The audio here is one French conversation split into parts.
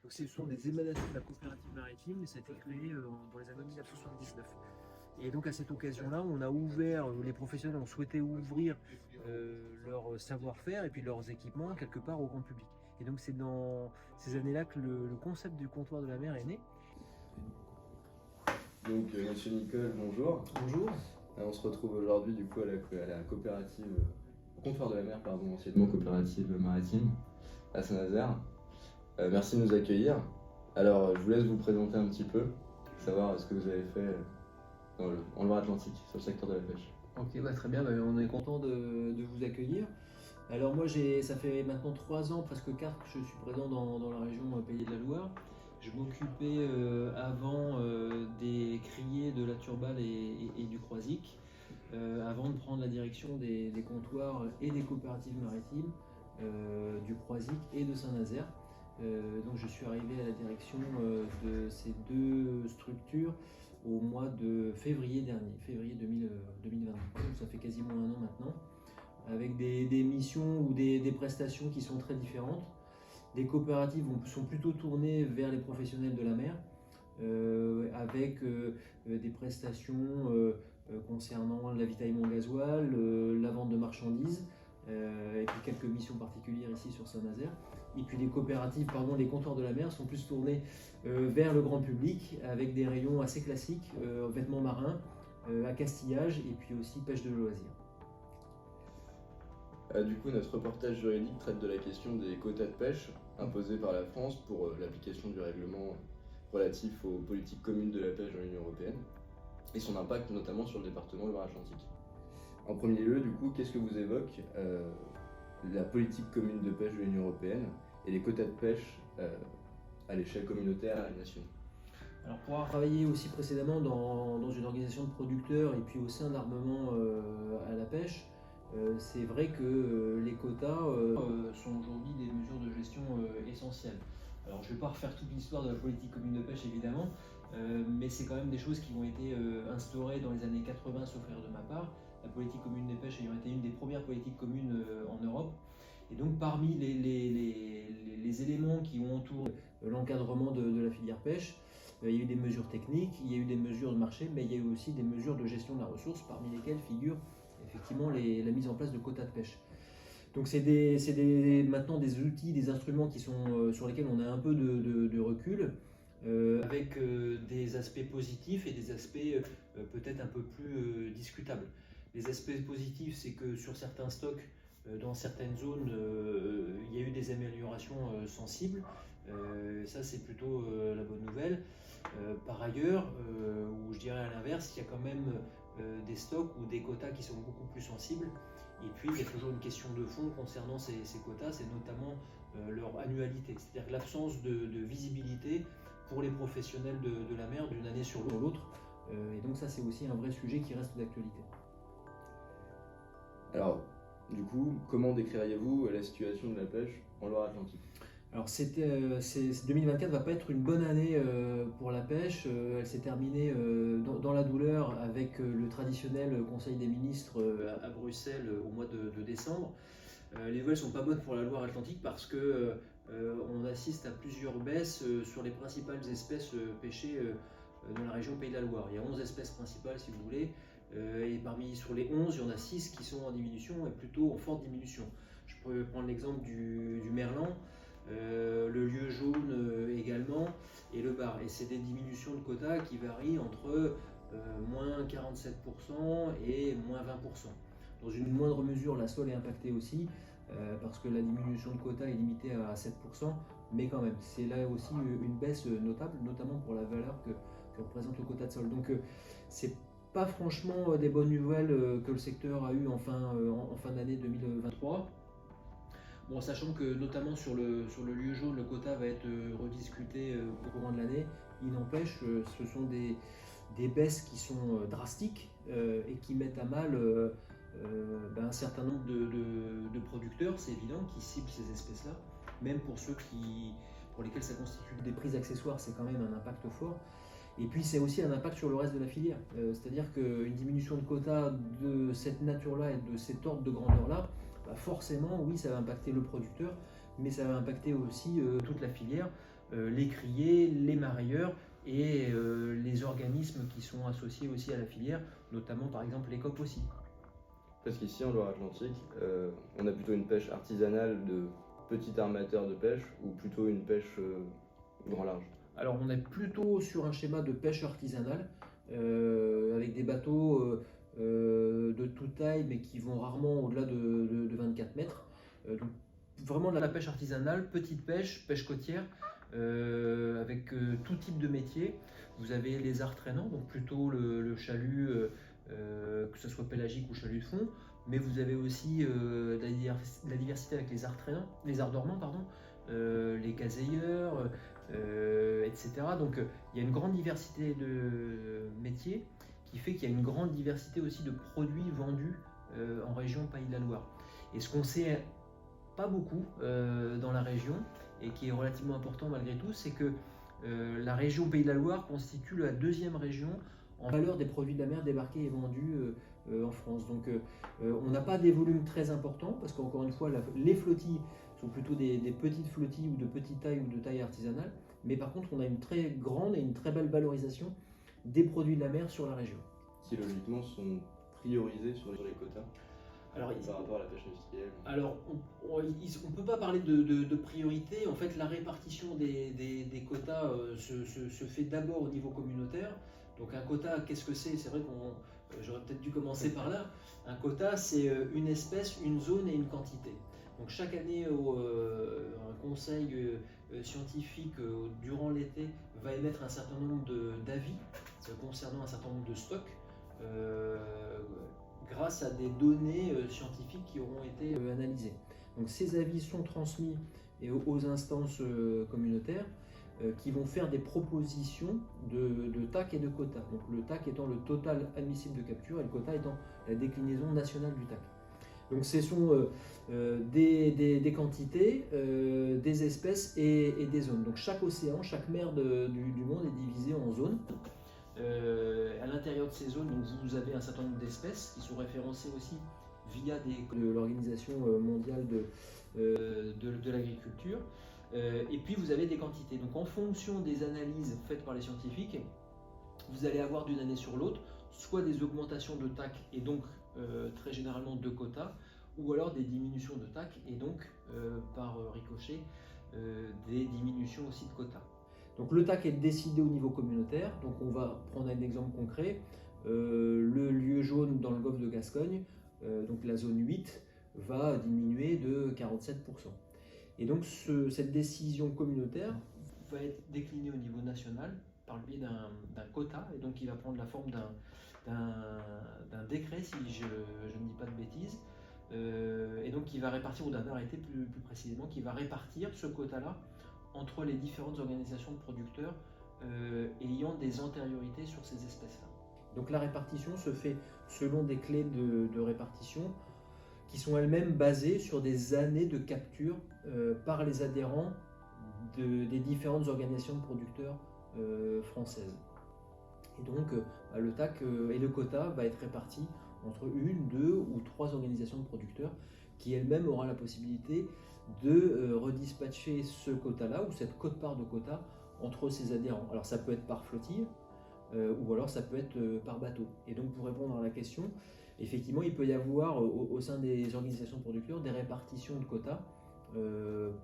Donc ce sont des émanations de la coopérative maritime, et ça a été créé dans les années 1979. Et donc à cette occasion-là, on a ouvert, les professionnels ont souhaité ouvrir leur savoir-faire et puis leurs équipements quelque part au grand public. Et donc c'est dans ces années-là que le concept du comptoir de la mer est né. Donc Monsieur Nicole, bonjour. Bonjour. On se retrouve aujourd'hui du coup à la coopérative, au comptoir de la mer, pardon, anciennement coopérative maritime à Saint-Nazaire. Merci de nous accueillir. Alors je vous laisse vous présenter un petit peu, savoir ce que vous avez fait en Loire-Atlantique sur le secteur de la pêche. Ok, très bien, on est content de vous accueillir. Alors moi, ça fait maintenant 3 ans, presque 4, que je suis présent dans la région Pays de la Loire. Je m'occupais avant des criers de la Turballe et du Croisic, avant de prendre la direction des comptoirs et des coopératives maritimes du Croisic et de Saint-Nazaire. Donc je suis arrivé à la direction de ces deux structures au mois de février dernier, février 2023, donc ça fait quasiment 1 an maintenant, avec des missions ou des prestations qui sont très différentes. Les coopératives sont plutôt tournées vers les professionnels de la mer, avec des prestations concernant l'avitaillement gasoil, la vente de marchandises, et puis quelques missions particulières ici sur Saint-Nazaire. Et puis les coopératives, les comptoirs de la mer sont plus tournés vers le grand public, avec des rayons assez classiques, vêtements marins, accastillage et puis aussi pêche de loisirs. Du coup, notre reportage juridique traite de la question des quotas de pêche imposés par la France pour l'application du règlement relatif aux politiques communes de la pêche dans l'Union européenne et son impact notamment sur le département Loire-Atlantique. En premier lieu, du coup, qu'est-ce que vous évoque la politique commune de pêche de l'Union européenne et les quotas de pêche à l'échelle communautaire et nationale? Alors pour avoir travaillé aussi précédemment dans une organisation de producteurs et puis au sein d'Armement à la pêche, c'est vrai que les quotas sont aujourd'hui des mesures de gestion essentielles. Alors je ne vais pas refaire toute l'histoire de la politique commune de pêche évidemment, mais c'est quand même des choses qui ont été instaurées dans les années 80 sauf erreur de ma part, la politique commune de pêche ayant été une des premières politiques communes en Europe. Et donc parmi les éléments qui ont entouré l'encadrement de la filière pêche, il y a eu des mesures techniques, il y a eu des mesures de marché, mais il y a eu aussi des mesures de gestion de la ressource, parmi lesquelles figure effectivement la mise en place de quotas de pêche. Donc c'est maintenant des outils, des instruments qui sont, sur lesquels on a un peu de recul, avec des aspects positifs et des aspects peut-être un peu plus discutables. Les aspects positifs, c'est que sur certains stocks, dans certaines zones, il y a eu des améliorations sensibles. Ça, c'est plutôt la bonne nouvelle. Par ailleurs, ou je dirais à l'inverse, il y a quand même des stocks ou des quotas qui sont beaucoup plus sensibles. Et puis, il y a toujours une question de fond concernant ces quotas, c'est notamment leur annualité, c'est-à-dire l'absence de visibilité pour les professionnels de la mer d'une année sur l'autre. Et donc ça, c'est aussi un vrai sujet qui reste d'actualité. Alors, du coup, comment décririez-vous la situation de la pêche en Loire-Atlantique? Alors 2024 va pas être une bonne année pour la pêche. Elle s'est terminée dans la douleur avec le traditionnel Conseil des ministres à Bruxelles au mois de décembre. Les nouvelles sont pas bonnes pour la Loire-Atlantique parce que on assiste à plusieurs baisses sur les principales espèces pêchées dans la région Pays de la Loire. Il y a 11 espèces principales si vous voulez, et sur les 11, il y en a 6 qui sont en diminution et plutôt en forte diminution. Je peux prendre l'exemple du merlan. Le lieu jaune également, et le bar. Et c'est des diminutions de quotas qui varient entre moins 47% et moins 20%. Dans une moindre mesure, la sole est impactée aussi, parce que la diminution de quotas est limitée à 7%, mais quand même, c'est là aussi une baisse notable, notamment pour la valeur que représente le quota de sol. Donc c'est pas franchement des bonnes nouvelles que le secteur a eu en fin d'année 2023. Bon, sachant que notamment sur le lieu jaune, le quota va être rediscuté au courant de l'année, il n'empêche, ce sont des baisses qui sont drastiques et qui mettent à mal un certain nombre de producteurs, c'est évident, qui ciblent ces espèces-là. Même pour ceux pour lesquels ça constitue des prises accessoires, c'est quand même un impact fort. Et puis c'est aussi un impact sur le reste de la filière. C'est-à-dire qu'une diminution de quota de cette nature-là et de cet ordre de grandeur-là, forcément, oui, ça va impacter le producteur, mais ça va impacter aussi toute la filière, les criers, les marailleurs et les organismes qui sont associés aussi à la filière, notamment par exemple les COP aussi. Parce qu'ici en Loire-Atlantique, on a plutôt une pêche artisanale de petits armateurs de pêche ou plutôt une pêche grand large? Alors on est plutôt sur un schéma de pêche artisanale, avec des bateaux de toute taille, mais qui vont rarement au-delà de 24 mètres. Donc vraiment de la pêche artisanale, petite pêche, pêche côtière, avec tout type de métier. Vous avez les arts traînants, donc plutôt le chalut, que ce soit pélagique ou chalut de fond, mais vous avez aussi la diversité avec les arts traînants, les arts dormants, pardon, les caseilleurs, etc. Donc il y a une grande diversité de métiers qui fait qu'il y a une grande diversité aussi de produits vendus en région Pays de la Loire. Et ce qu'on sait pas beaucoup dans la région et qui est relativement important malgré tout, c'est que la région Pays de la Loire constitue la deuxième région en valeur des produits de la mer débarqués et vendus en France. Donc on n'a pas des volumes très importants parce qu'encore une fois les flottilles sont plutôt des petites flottilles ou de petite taille ou de taille artisanale, mais par contre on a une très grande et une très belle valorisation des produits de la mer sur la région. Qui logiquement sont priorisés sur les quotas par rapport à la pêche industrielle? Alors, on ne peut pas parler de priorité. En fait, la répartition des quotas se fait d'abord au niveau communautaire. Donc, un quota, qu'est-ce que c'est? C'est vrai j'aurais peut-être dû commencer par là. Un quota, c'est une espèce, une zone et une quantité. Donc, chaque année, un conseil scientifique, durant l'été, va émettre un certain nombre d'avis concernant un certain nombre de stocks. Grâce à des données scientifiques qui auront été analysées. Donc ces avis sont transmis aux instances communautaires qui vont faire des propositions de TAC et de quota. Donc le TAC étant le total admissible de capture et le quota étant la déclinaison nationale du TAC. Donc ce sont des quantités, des espèces et des zones. Donc chaque océan, chaque mer du monde est divisée en zones. À l'intérieur de ces zones, donc vous avez un certain nombre d'espèces qui sont référencées aussi via l'Organisation mondiale de l'agriculture. Et puis vous avez des quantités. Donc en fonction des analyses faites par les scientifiques, vous allez avoir d'une année sur l'autre soit des augmentations de TAC et donc très généralement de quotas, ou alors des diminutions de TAC et donc par ricochet des diminutions aussi de quotas. Donc le TAC est décidé au niveau communautaire. Donc on va prendre un exemple concret. Le lieu jaune dans le golfe de Gascogne, donc la zone 8, va diminuer de 47%. Et donc cette décision communautaire va être déclinée au niveau national par le biais d'un quota, et donc il va prendre la forme d'un décret, si je ne dis pas de bêtises, et donc qui va répartir, ou d'un arrêté plus précisément, qui va répartir ce quota-là entre les différentes organisations de producteurs ayant des antériorités sur ces espèces-là. Donc la répartition se fait selon des clés de répartition qui sont elles-mêmes basées sur des années de capture par les adhérents des différentes organisations de producteurs françaises. Et donc le TAC et le quota va être réparti entre une, deux ou trois organisations de producteurs qui elles-mêmes auront la possibilité de redispatcher ce quota-là ou cette quote-part de quota entre ses adhérents. Alors ça peut être par flottille ou alors ça peut être par bateau. Et donc pour répondre à la question, effectivement il peut y avoir au sein des organisations de producteurs des répartitions de quotas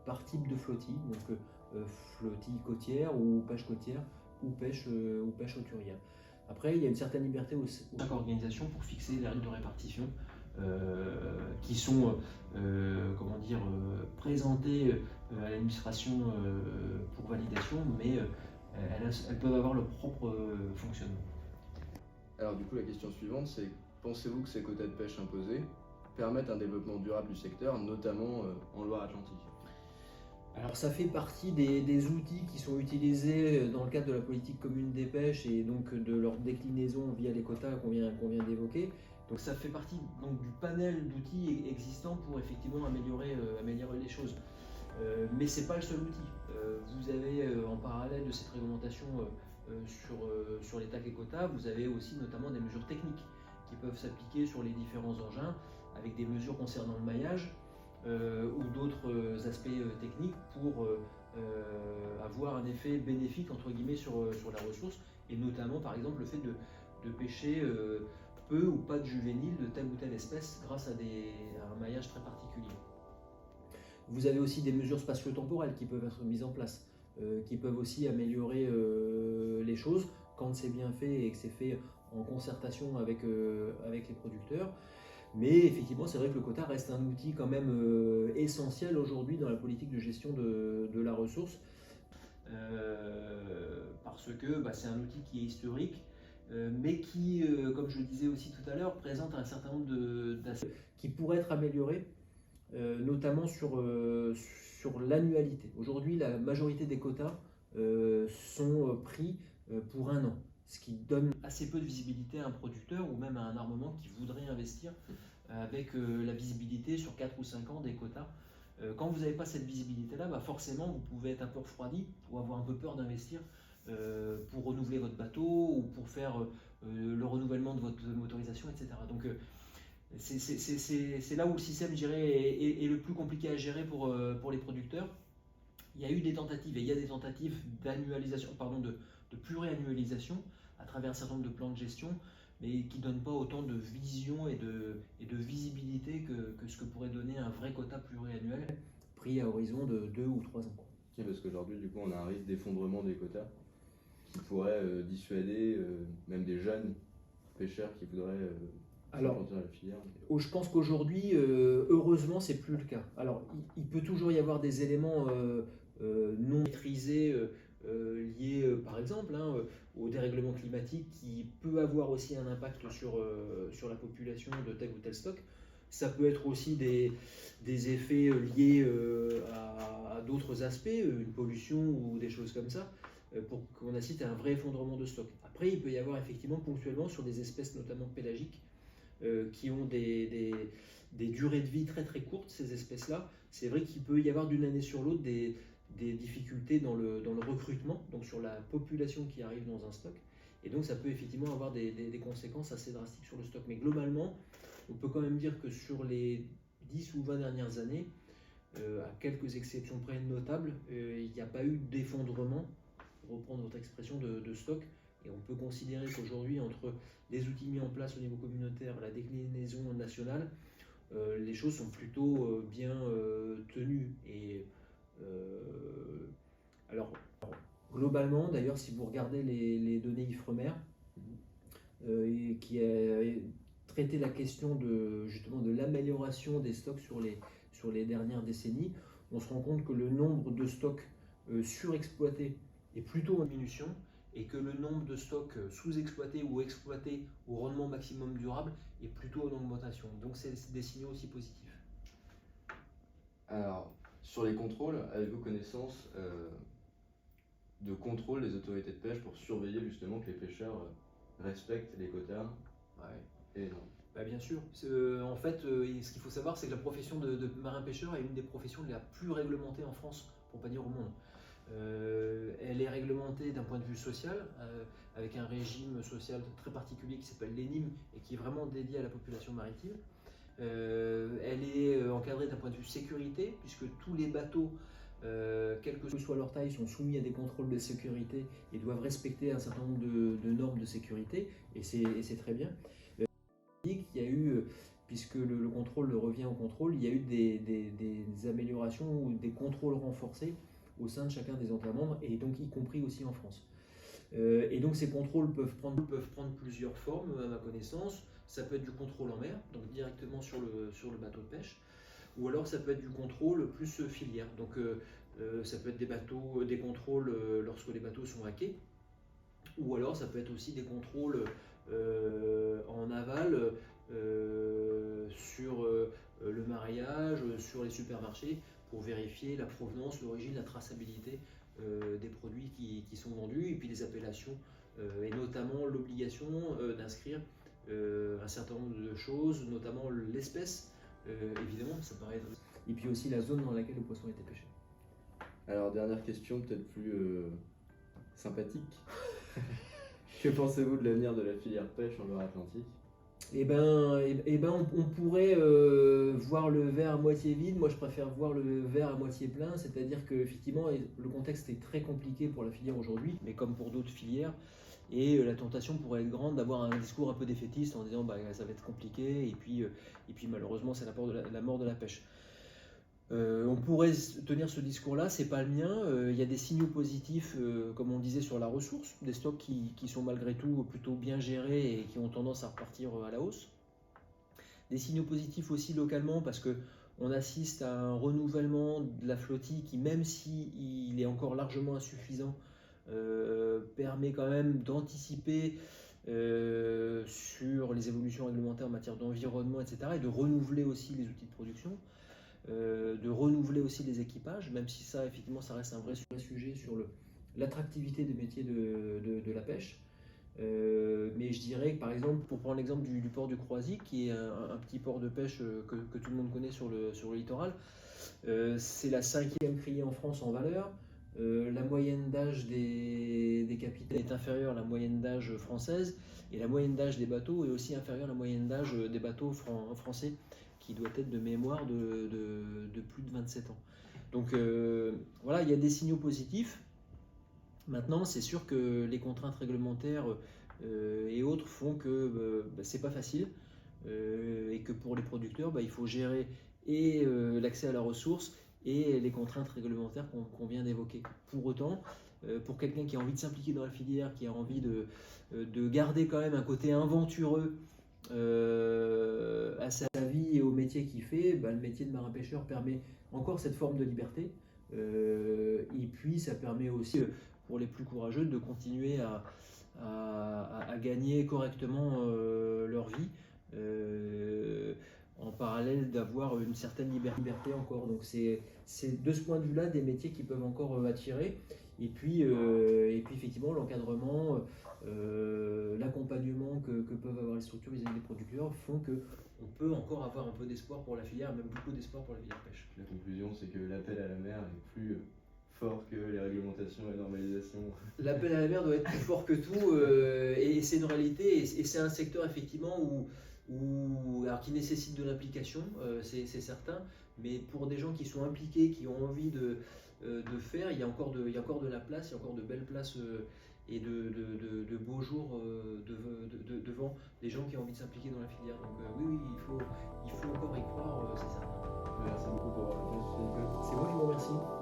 par type de flottille, donc flottille côtière ou pêche hauturière. Après il y a une certaine liberté aux chaque organisation pour fixer les règles de répartition qui sont présentées à l'administration pour validation, mais elles peuvent avoir leur propre fonctionnement. Alors du coup la question suivante c'est, pensez-vous que ces quotas de pêche imposés permettent un développement durable du secteur, notamment en Loire-Atlantique? Alors ça fait partie des outils qui sont utilisés dans le cadre de la politique commune des pêches et donc de leur déclinaison via les quotas qu'on vient d'évoquer. Donc ça fait partie donc, du panel d'outils existants pour effectivement améliorer les choses. Mais ce n'est pas le seul outil. Vous avez en parallèle de cette réglementation sur les TAC et quotas, vous avez aussi notamment des mesures techniques qui peuvent s'appliquer sur les différents engins avec des mesures concernant le maillage ou d'autres aspects techniques pour avoir un effet bénéfique entre guillemets sur la ressource, et notamment par exemple le fait de pêcher peu ou pas de juvéniles de telle ou telle espèce grâce à un maillage très particulier. Vous avez aussi des mesures spatio-temporelles qui peuvent être mises en place, qui peuvent aussi améliorer les choses quand c'est bien fait et que c'est fait en concertation avec les producteurs. Mais effectivement, c'est vrai que le quota reste un outil quand même essentiel aujourd'hui dans la politique de gestion de la ressource, parce que c'est un outil qui est historique, mais qui, comme je le disais aussi tout à l'heure, présente un certain nombre d'aspects qui pourraient être améliorés, notamment sur l'annualité. Aujourd'hui, la majorité des quotas sont pris pour un an, ce qui donne assez peu de visibilité à un producteur ou même à un armement qui voudrait investir avec la visibilité sur 4 ou 5 ans des quotas. Quand vous n'avez pas cette visibilité-là, forcément vous pouvez être un peu refroidi ou avoir un peu peur d'investir pour renouveler votre bateau ou pour faire le renouvellement de votre motorisation, etc. Donc c'est là où le système, je dirais, est le plus compliqué à gérer pour les producteurs. Il y a eu des tentatives, et il y a des tentatives d'annualisation, de pluriannualisation à travers un certain nombre de plans de gestion, mais qui ne donnent pas autant de vision et de visibilité que ce que pourrait donner un vrai quota pluriannuel pris à horizon de 2 ou 3 ans. Okay, parce qu'aujourd'hui, du coup, on a un risque d'effondrement des quotas qui pourrait dissuader même des jeunes pêcheurs qui voudraient sortir de la filière. Je pense qu'aujourd'hui, heureusement, c'est plus le cas. Alors, il peut toujours y avoir des éléments non maîtrisés liés, par exemple, au dérèglement climatique, qui peut avoir aussi un impact sur la population de tel ou tel stock. Ça peut être aussi des effets liés à d'autres aspects, une pollution ou des choses comme ça, pour qu'on assiste à un vrai effondrement de stock. Après, il peut y avoir effectivement ponctuellement sur des espèces notamment pélagiques qui ont des durées de vie très très courtes, ces espèces-là. C'est vrai qu'il peut y avoir d'une année sur l'autre des difficultés dans le recrutement, donc sur la population qui arrive dans un stock. Et donc ça peut effectivement avoir des conséquences assez drastiques sur le stock. Mais globalement, on peut quand même dire que sur les 10 ou 20 dernières années, à quelques exceptions près notables, il n'y a pas eu d'effondrement, pour reprendre votre expression, de stock. Et on peut considérer qu'aujourd'hui, entre les outils mis en place au niveau communautaire, la déclinaison nationale, les choses sont plutôt bien tenues. Et alors, globalement, d'ailleurs, si vous regardez les données IFREMER, qui a traité la question justement de l'amélioration des stocks sur les dernières décennies, on se rend compte que le nombre de stocks surexploités est plutôt en diminution, et que le nombre de stocks sous-exploités ou exploités au rendement maximum durable est plutôt en augmentation. Donc c'est des signaux aussi positifs. Alors, sur les contrôles, avez-vous connaissance de contrôle des autorités de pêche pour surveiller justement que les pêcheurs respectent les quotas? Ouais. Et non. Bien sûr. En fait, ce qu'il faut savoir, c'est que la profession de marin-pêcheur est une des professions les plus réglementées en France, pour ne pas dire au monde. Elle est réglementée d'un point de vue social, avec un régime social très particulier qui s'appelle l'ENIM et qui est vraiment dédié à la population maritime. Elle est encadrée d'un point de vue sécurité, puisque tous les bateaux, quelle que soit leur taille, sont soumis à des contrôles de sécurité et doivent respecter un certain nombre de normes de sécurité, et c'est très bien. Il y a eu, puisque le contrôle revient au contrôle, il y a eu des améliorations ou des contrôles renforcés au sein de chacun des États membres, et donc y compris aussi en France. Et donc ces contrôles peuvent prendre plusieurs formes, à ma connaissance. Ça peut être du contrôle en mer, donc directement sur le bateau de pêche, ou alors ça peut être du contrôle plus filière. Donc ça peut être des contrôles lorsque les bateaux sont à quai, ou alors ça peut être aussi des contrôles en aval sur le mariage, sur les supermarchés, pour vérifier la provenance, l'origine, la traçabilité des produits qui sont vendus, et puis les appellations, et notamment l'obligation d'inscrire un certain nombre de choses, notamment l'espèce, évidemment, ça paraît, et puis aussi la zone dans laquelle le poisson a été pêché. Alors, dernière question, peut-être plus sympathique. Que pensez-vous de l'avenir de la filière pêche en Loire-Atlantique? On pourrait voir le verre à moitié vide. Moi, je préfère voir le verre à moitié plein. C'est-à-dire que effectivement, le contexte est très compliqué pour la filière aujourd'hui, mais comme pour d'autres filières. Et la tentation pourrait être grande d'avoir un discours un peu défaitiste en disant ça va être compliqué et puis malheureusement c'est la mort de la pêche. On pourrait tenir ce discours-là, c'est pas le mien. Il y a des signaux positifs, comme on disait, sur la ressource, des stocks qui sont malgré tout plutôt bien gérés et qui ont tendance à repartir à la hausse. Des signaux positifs aussi localement parce que on assiste à un renouvellement de la flottille qui, même s'il est encore largement insuffisant, permet quand même d'anticiper sur les évolutions réglementaires en matière d'environnement, etc. et de renouveler aussi les outils de production. De renouveler aussi les équipages, même si ça, effectivement, ça reste un vrai sujet sur l'attractivité des métiers de la pêche. Mais je dirais que, par exemple, pour prendre l'exemple du port du Croisic, qui est un petit port de pêche que tout le monde connaît sur le littoral, c'est la 5e criée en France en valeur. La moyenne d'âge des capitaines est inférieure à la moyenne d'âge française, et la moyenne d'âge des bateaux est aussi inférieure à la moyenne d'âge des bateaux français, qui doit être de mémoire de plus de 27 ans. Donc voilà, il y a des signaux positifs. Maintenant, c'est sûr que les contraintes réglementaires et autres font que c'est pas facile et que pour les producteurs, il faut gérer et l'accès à la ressource et les contraintes réglementaires qu'on vient d'évoquer. Pour autant, pour quelqu'un qui a envie de s'impliquer dans la filière, qui a envie de garder quand même un côté aventureux à sa vie et au métier qu'il fait, le métier de marin-pêcheur permet encore cette forme de liberté. Et puis ça permet aussi pour les plus courageux de continuer à gagner correctement leur vie, en parallèle d'avoir une certaine liberté encore. Donc c'est de ce point de vue-là des métiers qui peuvent encore attirer. Et puis effectivement l'encadrement, l'accompagnement que peuvent avoir les structures vis-à-vis des producteurs font qu'on peut encore avoir un peu d'espoir pour la filière, même beaucoup d'espoir pour la filière pêche. La conclusion, c'est que l'appel à la mer est plus fort que les réglementations et la normalisation. L'appel à la mer doit être plus fort que tout, et c'est une réalité, et c'est un secteur effectivement alors qui nécessite de l'implication, c'est certain, mais pour des gens qui sont impliqués, qui ont envie de faire, il y a encore de la place, il y a encore de belles places et de beaux jours devant les gens qui ont envie de s'impliquer dans la filière. Donc oui, il faut encore y croire, c'est certain. Merci beaucoup pour votre réponse, Nicolas. C'est moi qui vous remercie.